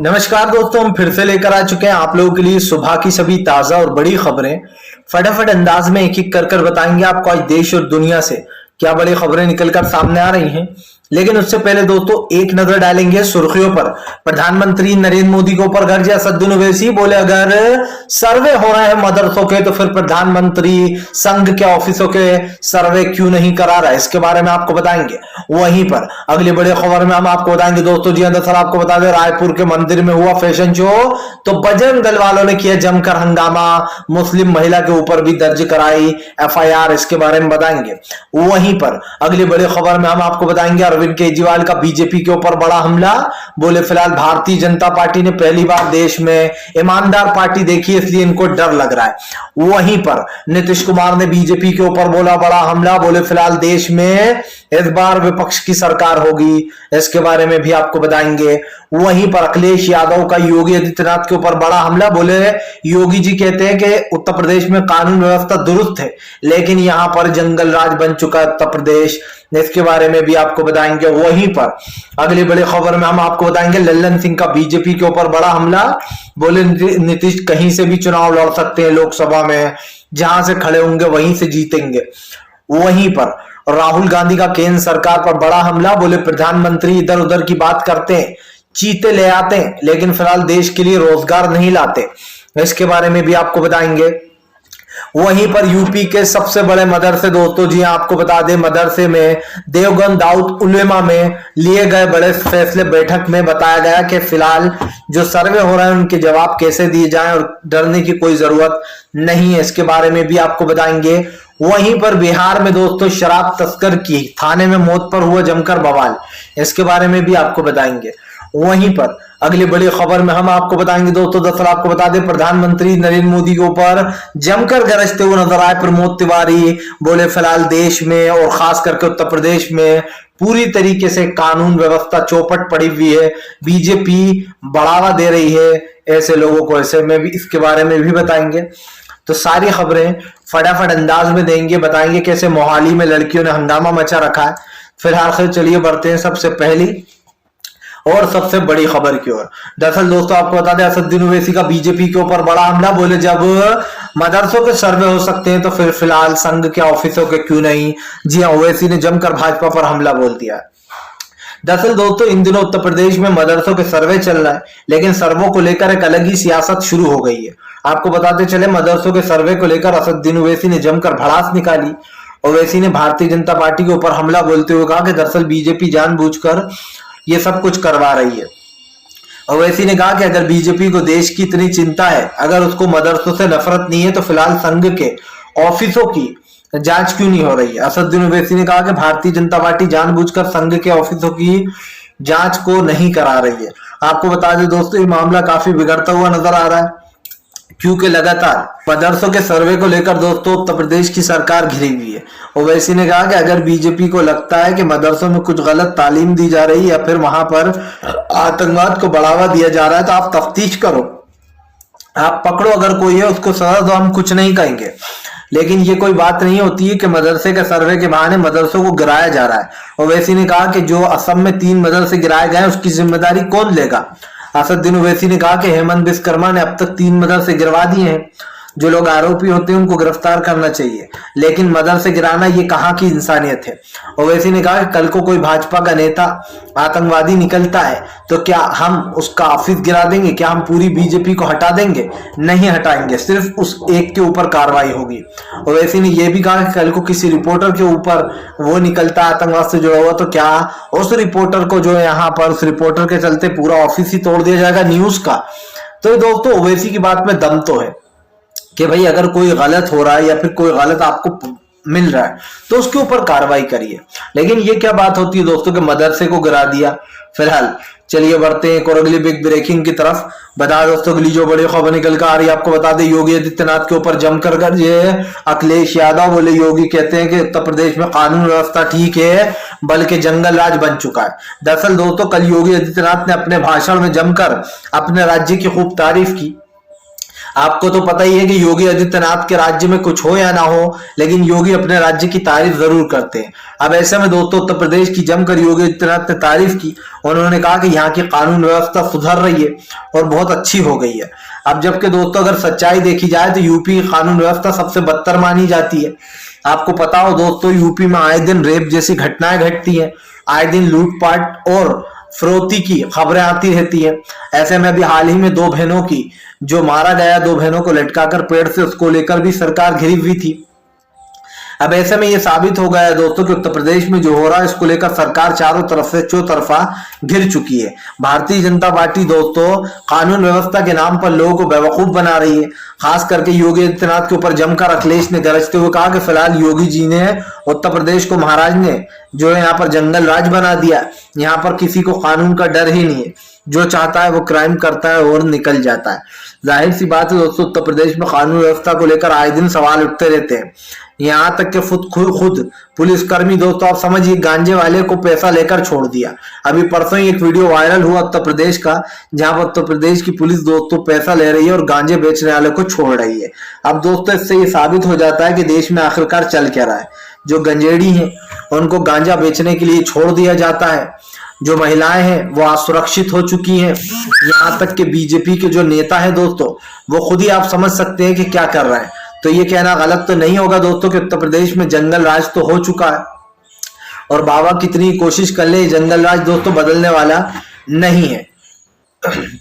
नमस्कार दोस्तों, हम फिर से लेकर आ चुके हैं आप लोगों के लिए सुबह की सभी ताजा और बड़ी खबरें। फटाफट अंदाज में एक एक कर बताएंगे आपको आज देश और दुनिया से क्या बड़ी खबरें निकलकर सामने आ रही हैं। लेकिन उससे पहले दोस्तों एक नजर डालेंगे सुर्खियों पर। प्रधानमंत्री नरेंद्र मोदी के ऊपर गर्जे असदुद्दीन ओवैसी, बोले अगर सर्वे हो रहे हैं मदरसों के तो फिर प्रधानमंत्री संघ के ऑफिसों के सर्वे क्यों नहीं करा रहा है, इसके बारे में आपको बताएंगे। वहीं पर अगली बड़ी खबर में हम आपको बताएंगे दोस्तों, जी दरअसल आपको बता दें रायपुर के मंदिर में हुआ फैशन शो, तो बजरंग दल वालों ने किया जमकर हंगामा, मुस्लिम महिला के ऊपर भी दर्ज कराई एफआईआर, इसके बारे में बताएंगे। वहीं पर अगली बड़ी खबर में हम आपको बताएंगे अरविंद केजरीवाल का बीजेपी के ऊपर बड़ा हमला, बोले फिलहाल भारतीय जनता पार्टी ने पहली बार देश में ईमानदार पार्टी देखी इसलिए इनको डर लग रहा है। वहीं पर नीतीश कुमार ने बीजेपी के ऊपर बोला बड़ा हमला, बोले फिलहाल देश में इस बार विपक्ष की सरकार होगी, इसके बारे में भी आपको बताएंगे। वहीं पर अखिलेश यादव का योगी आदित्यनाथ के ऊपर बड़ा हमला, बोले योगी जी कहते हैं कि उत्तर प्रदेश में कानून व्यवस्था दुरुस्त है लेकिन यहां पर जंगल राज बन चुका है उत्तर प्रदेश, इसके बारे में भी आपको बताएंगे। वहीं पर अगली बड़ी खबर में हम आपको बताएंगे लल्लन सिंह का बीजेपी के ऊपर बड़ा हमला, बोले नीतीश कहीं से भी चुनाव लड़ सकते हैं लोकसभा में, जहां से खड़े होंगे वहीं से जीतेंगे। वहीं पर राहुल गांधी का केंद्र सरकार पर बड़ा हमला, बोले प्रधानमंत्री इधर उधर की बात करते हैं, चीते ले आते हैं लेकिन फिलहाल देश के लिए रोजगार नहीं लाते, इसके बारे में भी आपको बताएंगे। वहीं पर यूपी के सबसे बड़े मदरसे दोस्तों, जी आपको बता दें मदरसे में देवबंद दाऊद उलेमा में लिए गए बड़े फैसले बैठक में बताया गया कि फिलहाल जो सर्वे हो रहे हैं उनके जवाब कैसे दिए जाएं और डरने की कोई जरूरत नहीं है, इसके बारे में भी आपको बताएंगे। वहीं पर बिहार में दोस्तों शराब तस्कर की थाने में मौत पर हुआ जमकर बवाल, इसके बारे में भी आपको बताएंगे। वहीं पर अगली बड़ी खबर में हम आपको बताएंगे दोस्तों, दरअसल आपको बता दें प्रधानमंत्री नरेंद्र मोदी के ऊपर जमकर गरजते हुए नजर आए प्रमोद तिवारी, बोले फिलहाल देश में और खास करके उत्तर प्रदेश में पूरी तरीके से कानून व्यवस्था चौपट पड़ी हुई है, बीजेपी बढ़ावा दे रही है ऐसे लोगों को, ऐसे में भी इसके बारे में भी बताएंगे। तो सारी खबरें फटाफट अंदाज में देंगे, बताएंगे कैसे मोहाली में लड़कियों ने हंगामा मचा रखा है। फिलहाल चलिए बढ़ते हैं सबसे पहली और सबसे बड़ी खबर की ओर। दरअसल दोस्तों आपको बता दें असदुद्दीन ओवैसी का बीजेपी के ऊपर बड़ा हमला, बोले जब मदरसों के सर्वे हो सकते हैं तो फिर फिलहाल संघ के ऑफिसों के क्यों नहीं। जी हाँ, ओवैसी ने जमकर भाजपा पर हमला बोल दिया। दरअसल दोस्तों इन दिनों उत्तर प्रदेश में मदरसों के सर्वे चल रहा है लेकिन सर्वों को लेकर एक अलग ही सियासत शुरू हो गई है। आपको बताते चले मदरसों के सर्वे को लेकर असदुद्दीन ओवैसी ने जमकर भड़ास निकाली। ओवैसी ने भारतीय जनता पार्टी के ऊपर हमला बोलते हुए कहा कि दरअसल बीजेपी जानबूझकर ये सब कुछ करवा रही है। ओवैसी ने कहा कि अगर बीजेपी को देश की इतनी चिंता है, अगर उसको मदरसों से नफरत नहीं है तो फिलहाल संघ के ऑफिसों की जांच क्यों नहीं हो रही है। असदुद्दीन ओवैसी ने कहा कि भारतीय जनता पार्टी जानबूझकर संघ के ऑफिसों की जांच को नहीं करा रही है। आपको बता दें दोस्तों ये मामला काफी बिगड़ता हुआ नजर आ रहा है क्योंकि लगातार मदरसों के सर्वे को लेकर दोस्तों उत्तर प्रदेश की सरकार घिरी हुई है। ओवैसी ने कहा कि अगर बीजेपी को लगता है कि मदरसों में कुछ गलत तालीम दी जा रही है या फिर वहां पर आतंकवाद को बढ़ावा दिया जा रहा है तो आप तफ्तीश करो, आप पकड़ो, अगर कोई है उसको सजा दो, हम कुछ नहीं कहेंगे। लेकिन ये कोई बात नहीं होती है कि मदरसे के सर्वे के बहाने मदरसों को गिराया जा रहा है। ओवैसी ने कहा कि जो असम में 3 मदरसे गिराए गए उसकी जिम्मेदारी कौन लेगा। असदुद्दीन ओवैसी ने कहा कि हेमंत विश्वकर्मा ने अब तक 3 मदरसे गिरवा दिए हैं, जो लोग आरोपी होते हैं उनको गिरफ्तार करना चाहिए, लेकिन मदरसे गिराना ये कहाँ की इंसानियत है। ओवैसी ने कहा कि कल को कोई भाजपा का नेता आतंकवादी निकलता है तो क्या हम उसका ऑफिस गिरा देंगे, क्या हम पूरी बीजेपी को हटा देंगे? नहीं हटाएंगे, सिर्फ उस एक के ऊपर कार्रवाई होगी। ओवैसी ने यह भी कहा कि कल को किसी रिपोर्टर के ऊपर वो निकलता है आतंकवाद से जुड़ा हुआ तो क्या उस रिपोर्टर को जो है यहाँ पर उस रिपोर्टर के चलते पूरा ऑफिस ही तोड़ दिया जाएगा न्यूज का। तो दोस्तों ओवैसी की बात में दम तो है कि भाई अगर कोई गलत हो रहा है या फिर कोई गलत आपको मिल रहा है तो उसके ऊपर कार्रवाई करिए। लेकिन ये क्या बात होती है दोस्तों के मदरसे को गिरा दिया। फिलहाल चलिए बढ़ते हैं और अगली बिग ब्रेकिंग की तरफ। बता दोस्तों अगली जो बड़ी खबर निकल कर आ रही है आपको बता दें योगी आदित्यनाथ के ऊपर जमकर गरजे अखिलेश यादव, बोले योगी कहते हैं कि उत्तर प्रदेश में कानून व्यवस्था ठीक है बल्कि जंगल राज बन चुका है। दरअसल दोस्तों कल योगी आदित्यनाथ ने अपने भाषण में जमकर अपने राज्य की खूब तारीफ की। आपको तो पता ही है कि योगी आदित्यनाथ के राज्य में कुछ हो या ना हो, लेकिन योगी अपने राज्य की तारीफ जरूर करते हैं। अब ऐसे में दोस्तों उत्तर प्रदेश की जमकर योगी आदित्यनाथ ने तारीफ की। उन्होंने कहा कि यहाँ की कानून व्यवस्था सुधर रही है और बहुत अच्छी हो गई है। अब जबकि दोस्तों अगर सच्चाई देखी जाए तो यूपी की कानून व्यवस्था सबसे बदतर मानी जाती है। आपको पता हो दोस्तों, यूपी में आए दिन रेप जैसी घटनाएं घटती हैं, आए दिन लूटपाट और फिरौती की खबरें आती रहती है। ऐसे में भी हाल ही में दो बहनों की जो मारा गया, दो बहनों को लटकाकर पेड़ से, उसको लेकर भी सरकार घिरी हुई थी। अब ऐसे में ये साबित हो गया है दोस्तों कि उत्तर प्रदेश में जो हो रहा है इसको लेकर सरकार चारों तरफ से चौतरफा घिर चुकी है। भारतीय जनता पार्टी दोस्तों कानून व्यवस्था के नाम पर लोगों को बेवकूफ बना रही है। खास करके योगी आदित्यनाथ के ऊपर जमकर अखिलेश ने गरजते हुए कहा कि फिलहाल योगी जी ने, उत्तर प्रदेश को महाराज ने जो है यहाँ पर जंगल राज बना दिया। यहाँ पर किसी को कानून का डर ही नहीं है, जो चाहता है वो क्राइम करता है और निकल जाता है। जाहिर सी बात है दोस्तों, उत्तर प्रदेश में कानून व्यवस्था को लेकर आए दिन सवाल उठते रहते हैं। यहाँ तक कि खुद पुलिसकर्मी दोस्तों, आप समझिए, गांजे वाले को पैसा लेकर छोड़ दिया। अभी परसों ही एक वीडियो वायरल हुआ उत्तर प्रदेश का, जहां पर उत्तर प्रदेश की पुलिस दोस्तों पैसा ले रही है और गांजे बेचने वाले को छोड़ रही है। अब दोस्तों इससे ये साबित हो जाता है कि देश में आखिरकार चल क्या रहा है। जो गंजेड़ी हैं उनको गांजा बेचने के लिए छोड़ दिया जाता है, जो महिलाएं हैं वो असुरक्षित हो चुकी हैं। यहाँ तक कि बीजेपी के जो नेता है दोस्तों, वो खुद ही आप समझ सकते हैं कि क्या कर रहे हैं। तो ये कहना गलत तो नहीं होगा दोस्तों कि उत्तर प्रदेश में जंगल राज तो हो चुका है, और बाबा कितनी कोशिश कर ले जंगल राज दोस्तों बदलने वाला नहीं है।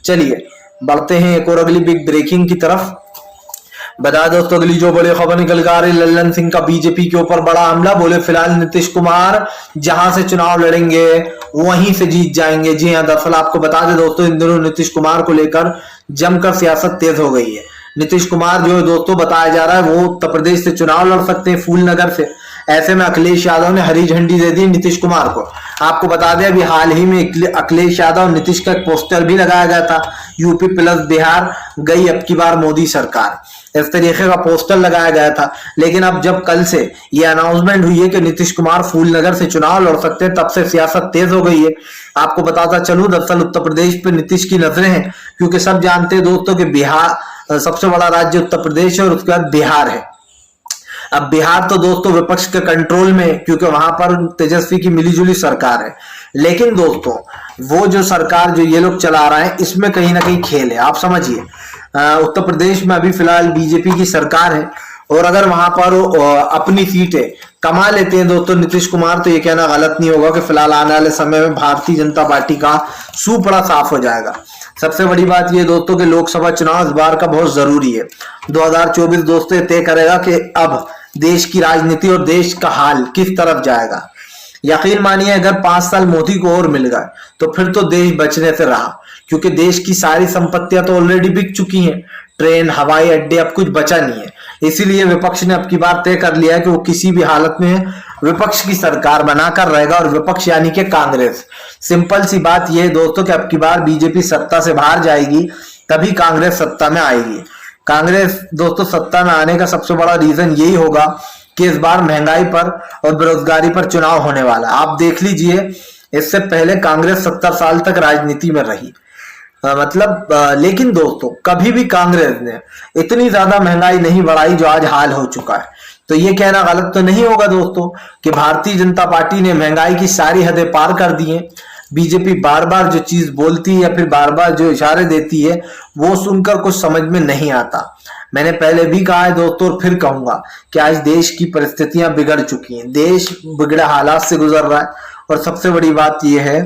चलिए बढ़ते हैं एक और अगली बिग ब्रेकिंग की तरफ। बता दोस्तों अगली जो बड़ी खबर निकल कर आ रही, लल्लन सिंह का बीजेपी के ऊपर बड़ा हमला। बोले फिलहाल नीतीश कुमार जहां से चुनाव लड़ेंगे वहीं से जीत जाएंगे। जी हाँ, दरअसल आपको बता दें दोस्तों, इन दिनों नीतीश कुमार को लेकर जमकर सियासत तेज हो गई है। नीतीश कुमार जो है दोस्तों बताया जा रहा है वो उत्तर प्रदेश से चुनाव लड़ सकते हैं, फूलनगर से। ऐसे में अखिलेश यादव ने हरी झंडी दे दी नीतीश कुमार को। आपको बता दें अभी हाल ही में अखिलेश यादव और नीतीश का एक पोस्टर भी लगाया गया था, यूपी प्लस बिहार गई अब की बार मोदी सरकार, इस तरीके का पोस्टर लगाया गया था। लेकिन अब जब कल से ये अनाउंसमेंट हुई है कि नीतीश कुमार फूलनगर से चुनाव लड़ सकते हैं, तब से सियासत तेज हो गई है। आपको बताता चलूं, दरअसल उत्तर प्रदेश पे नीतीश की नजरें हैं, क्योंकि सब जानते हैं दोस्तों कि बिहार सबसे बड़ा राज्य उत्तर प्रदेश है और उसके बाद बिहार है। अब बिहार तो दोस्तों विपक्ष के कंट्रोल में है, क्योंकि वहां पर तेजस्वी की मिलीजुली सरकार है। लेकिन दोस्तों वो जो सरकार जो ये लोग चला रहे हैं, इसमें कहीं ना कहीं खेल है। आप समझिए, उत्तर प्रदेश में अभी फिलहाल बीजेपी की सरकार है, और अगर वहां पर अपनी सीटें कमा लेते हैं दोस्तों नीतीश कुमार, तो ये कहना गलत नहीं होगा कि फिलहाल आने वाले समय में भारतीय जनता पार्टी का सूपड़ा साफ हो जाएगा। सबसे बड़ी बात ये दोस्तों कि लोकसभा चुनाव इस बार का बहुत जरूरी है। 2024 दोस्तों तय करेगा कि अब देश की राजनीति और देश का हाल किस तरफ जाएगा। यकीन मानिए अगर 5 साल मोदी को और मिल गए तो फिर तो देश बचने से रहा, क्योंकि देश की सारी संपत्तियां तो ऑलरेडी बिक चुकी हैं, ट्रेन, हवाई अड्डे, अब कुछ बचा नहीं है। इसीलिए विपक्ष ने अब की बार तय कर लिया है कि वो किसी भी हालत में विपक्ष की सरकार बनाकर रहेगा, और विपक्ष यानी कि कांग्रेस। सिंपल सी बात यह है दोस्तों कि अब की बार बीजेपी सत्ता से बाहर जाएगी, तभी कांग्रेस सत्ता में आएगी। कांग्रेस दोस्तों सत्ता में आने का सबसे बड़ा रीजन यही होगा कि इस बार महंगाई पर और बेरोजगारी पर चुनाव होने वाला। आप देख लीजिए, इससे पहले कांग्रेस 70 साल तक राजनीति में रही, लेकिन दोस्तों कभी भी कांग्रेस ने इतनी ज्यादा महंगाई नहीं बढ़ाई जो आज हाल हो चुका है। तो ये कहना गलत तो नहीं होगा दोस्तों कि भारतीय जनता पार्टी ने महंगाई की सारी हदें पार कर दी हैं। बीजेपी बार बार जो चीज बोलती है या फिर बार बार जो इशारे देती है, वो सुनकर कुछ समझ में नहीं आता। मैंने पहले भी कहा है दोस्तों और फिर कहूंगा कि आज देश की परिस्थितियां बिगड़ चुकी हैं, देश बिगड़े हालात से गुजर रहा है। और सबसे बड़ी बात यह है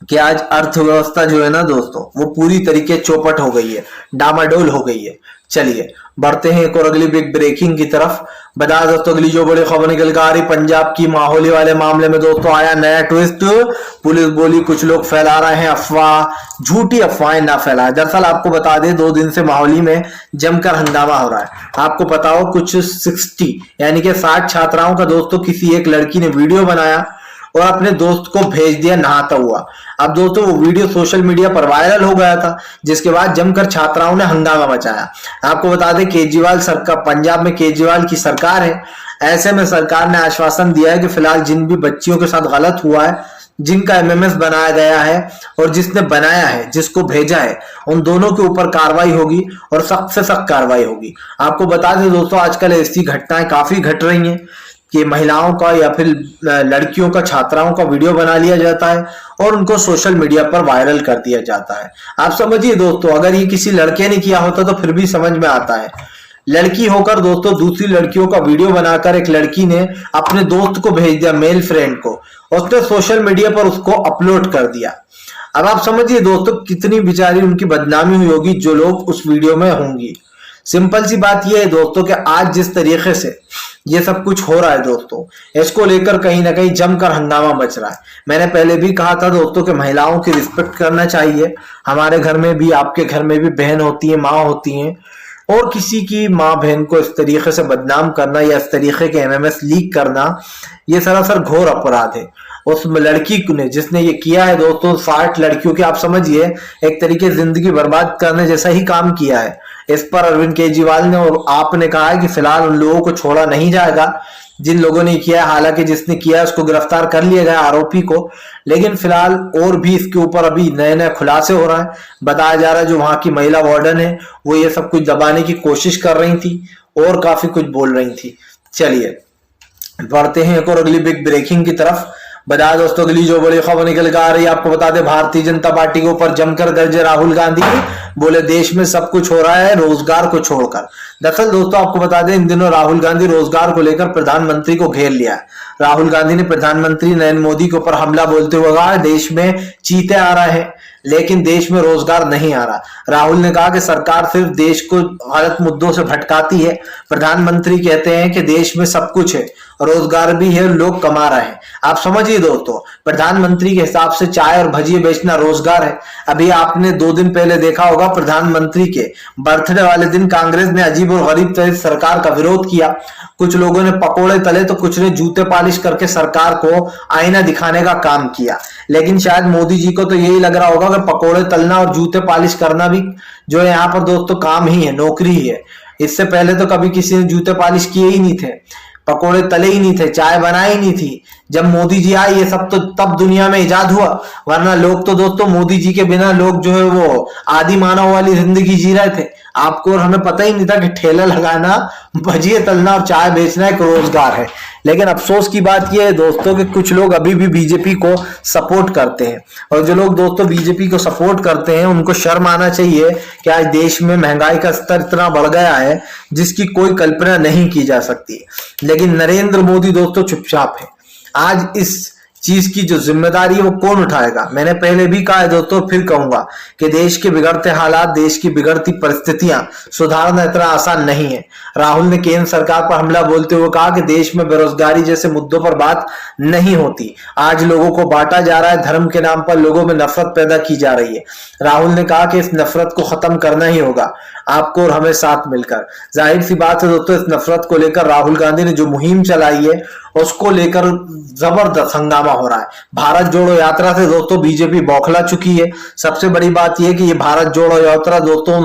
कि आज अर्थव्यवस्था जो है ना दोस्तों, वो पूरी तरीके चौपट हो गई है, डामाडोल हो गई है। चलिए बढ़ते हैं एक और अगली बिग ब्रेकिंग की तरफ। बता दोस्तों अगली जो बड़ी खबर निकल कर आ रही, पंजाब की माहौली वाले मामले में दोस्तों आया नया ट्विस्ट। पुलिस बोली कुछ लोग फैला रहे हैं अफवाह, झूठी अफवाहें ना फैलाएं। दरअसल आपको बता दें 2 दिन से माहौली में जमकर हंगामा हो रहा है। आपको पता हो कुछ 60 यानी कि 60 छात्राओं का दोस्तों किसी एक लड़की ने वीडियो बनाया और अपने दोस्त को भेज दिया नहाता हुआ। अब दोस्तों वो वीडियो सोशल मीडिया पर वायरल हो गया था, जिसके बाद जमकर छात्राओं ने हंगामा मचाया। आपको बता दें केजरीवाल सरकार, पंजाब में केजरीवाल की सरकार है। ऐसे में सरकार ने आश्वासन दिया है कि फिलहाल जिन भी बच्चियों के साथ गलत हुआ है जिनका एमएमएस बनाया गया है और जिसने बनाया है, जिसको भेजा है, उन दोनों के ऊपर कार्रवाई होगी और सख्त से सख्त कार्रवाई होगी। आपको बता दें दोस्तों, आजकल ऐसी घटनाएं काफी घट रही हैं कि महिलाओं का या फिर लड़कियों का, छात्राओं का वीडियो बना लिया जाता है और उनको सोशल मीडिया पर वायरल कर दिया जाता है। आप समझिए दोस्तों, अगर ये किसी लड़के ने किया होता तो फिर भी समझ में आता है। लड़की होकर दोस्तों दूसरी लड़कियों का वीडियो बनाकर एक लड़की ने अपने दोस्त को भेज दिया, मेल फ्रेंड को, उसने सोशल मीडिया पर उसको अपलोड कर दिया। अब आप समझिए दोस्तों कितनी बेचारी उनकी बदनामी हुई होगी जो लोग उस वीडियो में होंगी। सिंपल सी बात यह है दोस्तों कि आज जिस तरीके से ये सब कुछ हो रहा है दोस्तों, इसको लेकर कहीं ना कहीं जमकर हंगामा मच रहा है। मैंने पहले भी कहा था दोस्तों कि महिलाओं की रिस्पेक्ट करना चाहिए। हमारे घर में भी, आपके घर में भी बहन होती है, माँ होती है, और किसी की माँ बहन को इस तरीके से बदनाम करना या इस तरीके के एमएमएस लीक करना, ये सरासर घोर अपराध है। उस लड़की ने जिसने ये किया है दोस्तों, 60 लड़कियों की आप समझिए एक तरीके से जिंदगी बर्बाद करने जैसा ही काम किया है। इस पर अरविंद केजरीवाल ने और आपने कहा है कि फिलहाल उन लोगों को छोड़ा नहीं जाएगा जिन लोगों ने किया है। हालांकि जिसने किया है उसको गिरफ्तार कर लिया गया, आरोपी को, लेकिन फिलहाल और भी इसके ऊपर अभी नए नए खुलासे हो रहा है। बताया जा रहा है जो वहां की महिला वार्डन है वो ये सब कुछ दबाने की कोशिश कर रही थी और काफी कुछ बोल रही थी। चलिए बढ़ते हैं एक और अगली बिग ब्रेकिंग की तरफ। बता दोस्तों अगली जो बड़ी खबर निकल कर आ रही है, आपको बता दें भारतीय जनता पार्टी के ऊपर जमकर गरजे राहुल गांधी, बोले देश में सब कुछ हो रहा है रोजगार को छोड़कर। दरअसल दोस्तों आपको बता दें इन दिनों राहुल गांधी रोजगार को लेकर प्रधानमंत्री को घेर लिया है। राहुल गांधी ने प्रधानमंत्री नरेंद्र मोदी के ऊपर हमला बोलते हुए कहा देश में चीते आ रहे हैं लेकिन देश में रोजगार नहीं आ रहा। राहुल ने कहा कि सरकार सिर्फ देश को गलत मुद्दों से भटकाती है। प्रधानमंत्री कहते हैं कि देश में सब कुछ है, रोजगार भी है, लोग कमा रहे हैं। आप समझिए दोस्तों, प्रधानमंत्री के हिसाब से चाय और भजिए बेचना रोजगार है। अभी आपने 2 दिन पहले देखा होगा प्रधानमंत्री के बर्थडे वाले दिन कांग्रेस ने अजीब और गरीब तरह सरकार का विरोध किया। कुछ लोगों ने पकोड़े तले तो कुछ ने जूते पालिश करके सरकार को आईना दिखाने का काम किया। लेकिन शायद मोदी जी को तो यही लग रहा होगा कि पकोड़े तलना और जूते पालिश करना भी जो है यहाँ पर दोस्तों काम ही है, नौकरी ही है। इससे पहले तो कभी किसी ने जूते पालिश किए ही नहीं थे, पकोड़े तले ही नहीं थे, चाय बनाई नहीं थी। जब मोदी जी आए ये सब तो तब दुनिया में इजाद हुआ, वरना लोग तो दोस्तों मोदी जी के बिना लोग जो है वो आदि मानव वाली जिंदगी जी रहे थे। आपको और हमें पता ही नहीं था कि ठेला लगाना, भजिए तलना और चाय बेचना एक रोजगार है। लेकिन अफसोस की बात यह है दोस्तों कि कुछ लोग अभी भी बीजेपी को सपोर्ट करते हैं, और जो लोग दोस्तों बीजेपी को सपोर्ट करते हैं उनको शर्म आना चाहिए कि आज देश में महंगाई का स्तर इतना बढ़ गया है जिसकी कोई कल्पना नहीं की जा सकती। लेकिन नरेंद्र मोदी दोस्तों चुपचाप है। आज इस चीज की जो जिम्मेदारी है वो कौन उठाएगा? मैंने पहले भी कहा है दोस्तों, फिर कहूंगा कि देश के बिगड़ते हालात, देश की बिगड़ती परिस्थितियां सुधारना इतना आसान नहीं है। राहुल ने केंद्र सरकार पर हमला बोलते हुए कहा कि देश में बेरोजगारी जैसे मुद्दों पर बात नहीं होती। आज लोगों को बांटा जा रहा है, धर्म के नाम पर लोगों में नफरत पैदा की जा रही है। राहुल ने कहा कि इस नफरत को खत्म करना ही होगा, आपको और हमें साथ मिलकर। जाहिर सी बात है दोस्तों, इस नफरत को लेकर राहुल गांधी ने जो मुहिम चलाई है उसको लेकर जबरदस्त हंगामा हो रहा है। भारत जोड़ो यात्रा से दोस्तों बीजेपी बौखला चुकी है। सबसे बड़ी बात यह कि ये भारत जोड़ो यात्रा दोस्तों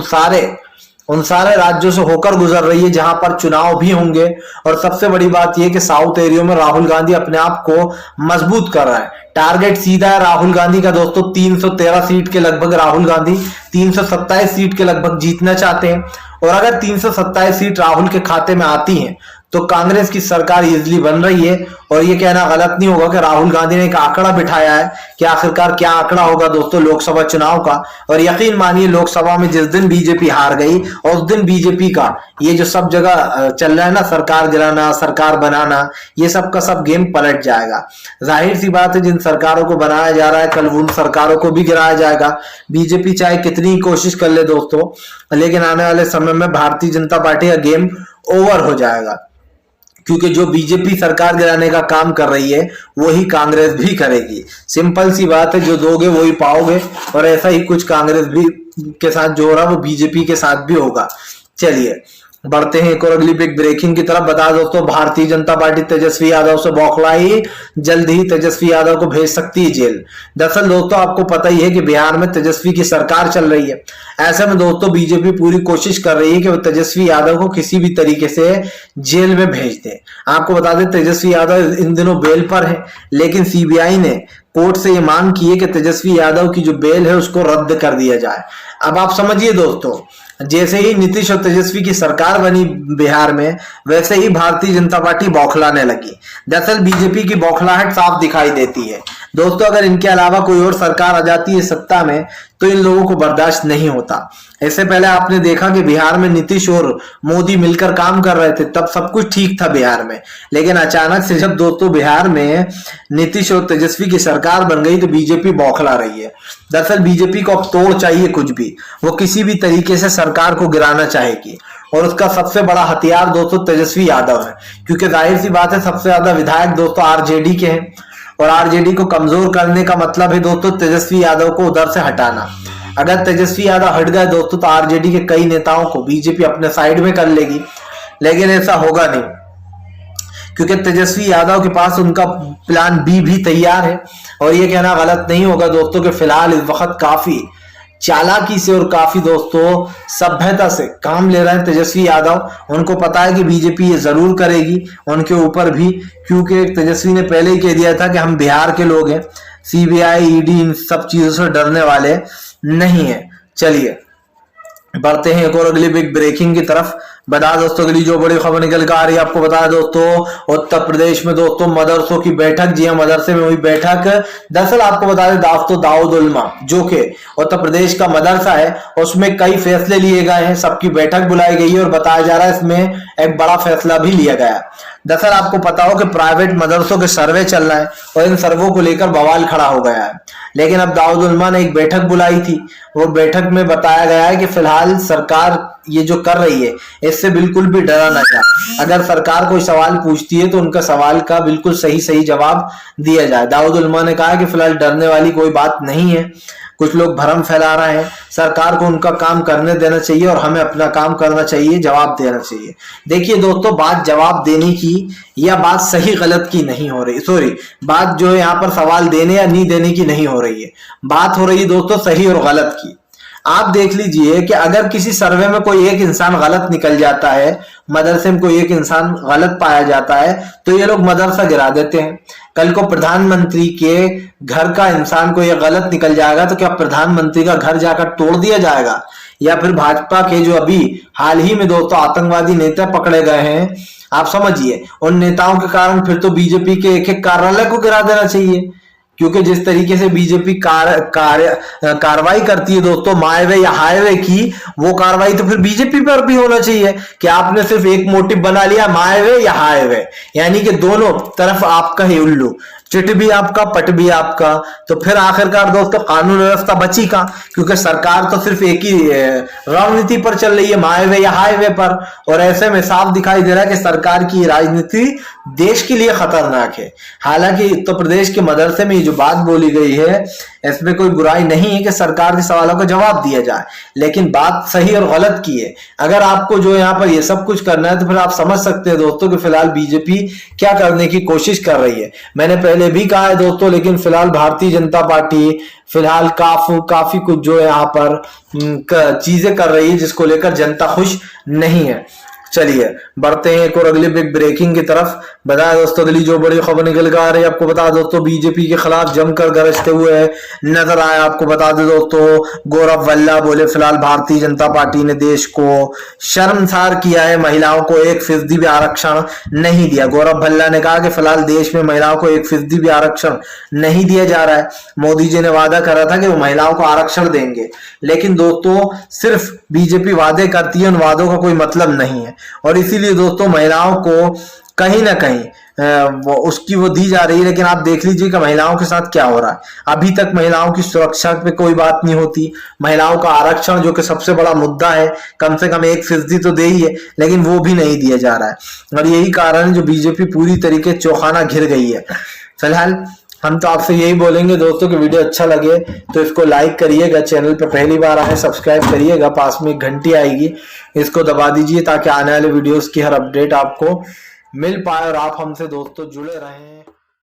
उन सारे राज्यों से होकर गुजर रही है जहां पर चुनाव भी होंगे। और सबसे बड़ी बात यह कि साउथ एरिया में राहुल गांधी अपने आप को मजबूत कर रहा है। टारगेट सीधा है राहुल गांधी का दोस्तों, 313 सीट के लगभग राहुल गांधी 327 सीट के लगभग जीतना चाहते हैं। और अगर 327 सीट राहुल के खाते में आती हैं तो कांग्रेस की सरकार इजिली बन रही है। और ये कहना गलत नहीं होगा कि राहुल गांधी ने एक आंकड़ा बिठाया है कि आखिरकार क्या आंकड़ा होगा दोस्तों लोकसभा चुनाव का। और यकीन मानिए लोकसभा में जिस दिन बीजेपी हार गई और उस दिन बीजेपी का ये जो सब जगह चल रहा है ना, सरकार गिराना, सरकार बनाना, ये सब का सब गेम पलट जाएगा। जाहिर सी बात है जिन सरकारों को बनाया जा रहा है कल उन सरकारों को भी गिराया जाएगा। बीजेपी चाहे कितनी कोशिश कर ले दोस्तों, लेकिन आने वाले समय में भारतीय जनता पार्टी का गेम ओवर हो जाएगा, क्योंकि जो बीजेपी सरकार गिराने का काम कर रही है वही कांग्रेस भी करेगी। सिंपल सी बात है, जो दोगे वही पाओगे। और ऐसा ही कुछ कांग्रेस भी के साथ जो हो रहा है वो बीजेपी के साथ भी होगा। चलिए बढ़ते हैं एक और अगली बिग ब्रेकिंग की तरफ। बता दोस्तों भारतीय जनता पार्टी तेजस्वी यादव से बौखलाई, जल्द ही तेजस्वी यादव को भेज सकती है जेल। दरअसल दोस्तों आपको पता ही है कि बिहार में तेजस्वी की सरकार चल रही है। ऐसे में दोस्तों बीजेपी पूरी कोशिश कर रही है कि वो तेजस्वी यादव को किसी भी तरीके से जेल में भेज दे। आपको बता दें तेजस्वी यादव इन दिनों बेल पर है, लेकिन सीबीआई ने कोर्ट से ये मांग की है कि तेजस्वी यादव की जो बेल है उसको रद्द कर दिया जाए। अब आप समझिए दोस्तों, जैसे ही नीतीश और तेजस्वी की सरकार बनी बिहार में, वैसे ही भारतीय जनता पार्टी बौखलाने लगी। दरअसल बीजेपी की बौखलाहट साफ दिखाई देती है दोस्तों। अगर इनके अलावा कोई और सरकार आ जाती है सत्ता में तो इन लोगों को बर्दाश्त नहीं होता। इससे पहले आपने देखा कि बिहार में नीतीश और मोदी मिलकर काम कर रहे थे, तब सब कुछ ठीक था बिहार में। लेकिन अचानक से जब दोस्तों बिहार में नीतीश और तेजस्वी की सरकार बन गई तो बीजेपी बौखला रही है। दरअसल बीजेपी को अब तोड़ चाहिए कुछ भी, वो किसी भी तरीके से सरकार को गिराना चाहेगी और उसका सबसे बड़ा हथियार दोस्तों तेजस्वी यादव है। क्योंकि जाहिर सी बात है, सबसे ज्यादा विधायक दोस्तों आरजेडी के हैं और आरजेडी को कमजोर करने का मतलब है दोस्तों तेजस्वी यादव को उधर से हटाना। अगर तेजस्वी यादव हट गए दोस्तों तो आरजेडी के कई नेताओं को बीजेपी अपने साइड में कर लेगी, लेकिन ऐसा होगा नहीं क्योंकि तेजस्वी यादव के पास उनका प्लान बी भी तैयार है। और ये कहना गलत नहीं होगा दोस्तों कि फिलहाल इस वक्त काफी चालाकी से और काफी दोस्तों सभ्यता से काम ले रहे हैं तेजस्वी यादव। उनको पता है कि बीजेपी ये जरूर करेगी उनके ऊपर भी, क्योंकि तेजस्वी ने पहले ही कह दिया था कि हम बिहार के लोग हैं, सीबीआई ईडी इन सब चीजों से डरने वाले नहीं है। चलिए बढ़ते हैं एक और अगली बिग ब्रेकिंग की तरफ। बता दोस्तों अगली जो बड़ी खबर निकल कर आ रही है आपको बता दोस्तों, उत्तर प्रदेश में दोस्तों मदरसों की बैठक, जी हां मदरसे में हुई बैठक। दरअसल आपको बता दें दोस्तों दाऊद उल्मा जो कि उत्तर प्रदेश का मदरसा है, उसमें कई फैसले लिए गए हैं, सबकी बैठक बुलाई गई है और बताया जा रहा है इसमें एक बड़ा फैसला भी लिया गया। दरअसल आपको पता हो कि प्राइवेट मदरसों के सर्वे चल रहा है और इन सर्वों को लेकर बवाल खड़ा हो गया है। लेकिन अब दाऊद उल्मा ने एक बैठक बुलाई थी, वो बैठक में बताया गया है कि फिलहाल सरकार ये जो कर रही है इससे बिल्कुल भी डरा ना जाए। अगर सरकार कोई सवाल पूछती है तो उनका सवाल का बिल्कुल सही जवाब दिया जाए। दाऊद उल्मा ने कहा कि फिलहाल डरने वाली कोई बात नहीं है, कुछ लोग भ्रम फैला रहे हैं, सरकार को उनका काम करने देना चाहिए और हमें अपना काम करना चाहिए, जवाब देना चाहिए। देखिए दोस्तों, बात जवाब देने की या बात सही गलत की नहीं हो रही, सॉरी बात जो है यहाँ पर सवाल देने या नहीं देने की नहीं हो रही है, बात हो रही है दोस्तों सही और गलत की। आप देख लीजिए कि अगर किसी सर्वे में कोई एक इंसान गलत निकल जाता है, मदरसे में कोई एक इंसान गलत पाया जाता है, तो ये लोग मदरसा गिरा देते हैं। कल को प्रधानमंत्री के घर का इंसान को ये गलत निकल जाएगा तो क्या प्रधानमंत्री का घर जाकर तोड़ दिया जाएगा? या फिर भाजपा के जो अभी हाल ही में दोस्तों आतंकवादी नेता पकड़े गए हैं, आप समझिए उन नेताओं के कारण फिर तो बीजेपी के एक कार्यालय को गिरा देना चाहिए। क्योंकि जिस तरीके से बीजेपी कार्रवाई करती है दोस्तों माईवे या हाईवे की, वो कार्रवाई तो फिर बीजेपी पर भी होना चाहिए कि आपने सिर्फ एक मोटिव बना लिया माईवे या हाईवे, यानी कि दोनों तरफ आपका ही उल्लू, चिट भी आपका पट भी आपका। तो फिर आखिरकार दोस्तों कानून व्यवस्था बची का, क्योंकि सरकार तो सिर्फ एक ही रणनीति पर चल रही है, माईवे या हाईवे पर। और ऐसे में साफ दिखाई दे रहा है कि सरकार की राजनीति देश के लिए खतरनाक है। हालांकि उत्तर प्रदेश के मदरसे में ये जो बात बोली गई है इसमें कोई बुराई नहीं है कि सरकार के सवालों का जवाब दिया जाए, लेकिन बात सही और गलत की है। अगर आपको जो यहाँ पर ये सब कुछ करना है तो फिर आप समझ सकते हैं दोस्तों कि फिलहाल बीजेपी क्या करने की कोशिश कर रही है। मैंने पहले भी कहा है दोस्तों, लेकिन फिलहाल भारतीय जनता पार्टी फिलहाल काफी कुछ जो है यहाँ पर चीजें कर रही है जिसको लेकर जनता खुश नहीं है। चलिए बढ़ते हैं एक और अगली बिग ब्रेकिंग की तरफ। बताया दोस्तों अगली जो बड़ी खबर निकल कर आ रही है आपको बता दोस्तों, बीजेपी के खिलाफ जमकर गरजते हुए नजर आए। आपको बता दे दोस्तों, गौरव भल्ला बोले फिलहाल भारतीय जनता पार्टी ने देश को शर्मसार किया है, महिलाओं को 1% भी आरक्षण नहीं दिया। गौरव भल्ला ने कहा कि फिलहाल देश में महिलाओं को 1% भी आरक्षण नहीं दिया जा रहा है। मोदी जी ने वादा करा था कि वो महिलाओं को आरक्षण देंगे, लेकिन दोस्तों सिर्फ बीजेपी वादे करती है, उन वादों का कोई मतलब नहीं है। और इसीलिए दोस्तों महिलाओं को कहीं ना कहीं उसकी वो दी जा रही है। लेकिन आप देख लीजिए कि महिलाओं के साथ क्या हो रहा है। अभी तक महिलाओं की सुरक्षा पे कोई बात नहीं होती। महिलाओं का आरक्षण जो कि सबसे बड़ा मुद्दा है, कम से कम 1% तो दे ही है, लेकिन वो भी नहीं दिया जा रहा है। और यही कारण है जो बीजेपी पूरी तरीके चौखाना घिर गई है। फिलहाल हम तो आपसे यही बोलेंगे दोस्तों कि वीडियो अच्छा लगे तो इसको लाइक करिएगा, चैनल पे पहली बार आए सब्सक्राइब करिएगा, पास में एक घंटी आएगी इसको दबा दीजिए ताकि आने वाले वीडियोस की हर अपडेट आपको मिल पाए और आप हमसे दोस्तों जुड़े रहें।